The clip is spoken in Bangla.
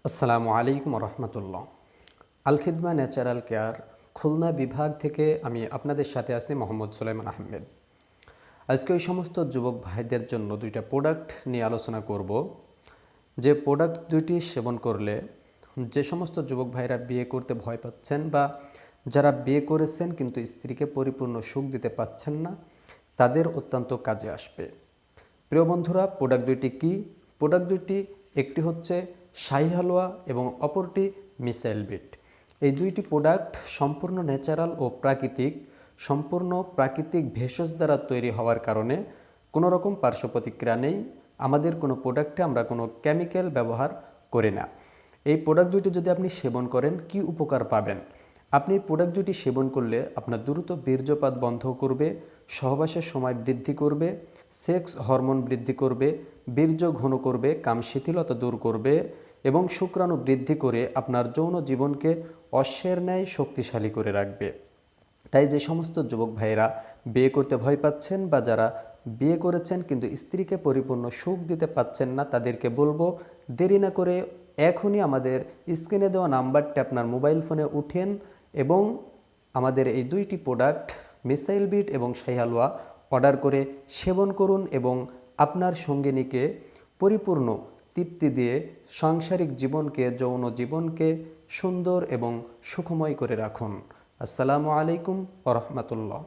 আসসালামু আলাইকুম রহমতুল্লাহ। আল খিদমা ন্যাচারাল কেয়ার খুলনা বিভাগ থেকে আমি আপনাদের সাথে আছি মোহাম্মদ সুলাইমান আহমেদ। আজকে ওই সমস্ত যুবক ভাইদের জন্য দুইটা প্রোডাক্ট নিয়ে আলোচনা করব, যে প্রোডাক্ট দুইটি সেবন করলে যে সমস্ত যুবক ভাইরা বিয়ে করতে ভয় পাচ্ছেন বা যারা বিয়ে করেছেন কিন্তু স্ত্রীকে পরিপূর্ণ সুখ দিতে পাচ্ছেন না, তাদের অত্যন্ত কাজে আসবে। প্রিয় বন্ধুরা, প্রোডাক্ট দুইটি কি? প্রোডাক্ট দুইটি একটি হচ্ছে শাহী হালুয়া এবং অপরটি মিসাইল বিট। এই দুইটি প্রোডাক্ট সম্পূর্ণ ন্যাচারাল ও প্রাকৃতিক, সম্পূর্ণ প্রাকৃতিক ভেষজ দ্বারা তৈরি হওয়ার কারণে কোনো রকম পার্শ্ব প্রতিক্রিয়া নেই। আমাদের কোনো প্রোডাক্টে আমরা কোনো কেমিক্যাল ব্যবহার করি না। এই প্রোডাক্ট দুইটি যদি আপনি সেবন করেন কি উপকার পাবেন? আপনি প্রোডাক্ট দুটি সেবন করলে আপনার দ্রুত বীর্যপাত বন্ধ করবে, সহবাসের সময় বৃদ্ধি করবে, সেক্স হরমোন বৃদ্ধি করবে, বীর্য ঘন করবে, কাম শিথিলতা দূর করবে এবং শুক্রাণু বৃদ্ধি করে আপনার যৌন জীবনকে অশ্বের ন্যায় শক্তিশালী করে রাখবে। তাই যে সমস্ত যুবক ভাইয়েরা বিয়ে করতে ভয় পাচ্ছেন বা যারা বিয়ে করেছেন কিন্তু স্ত্রীকে পরিপূর্ণ সুখ দিতে পাচ্ছেন না, তাদেরকে বলবো দেরি না করে এখনই আমাদের স্ক্রিনে দেওয়া নাম্বারটি আপনার মোবাইল ফোনে উঠেন এবং আমাদের এই দুইটি প্রোডাক্ট মিসাইল বিট এবং শাহী হালুয়া অর্ডার করে সেবন করুন এবং আপনার সঙ্গিনীকে পরিপূর্ণ তৃপ্তি দিয়ে সাংসারিক জীবনকে, যৌন জীবনকে সুন্দর এবং সুখময় করে রাখুন। আসসালামু আলাইকুম ওয়া রাহমাতুল্লাহ।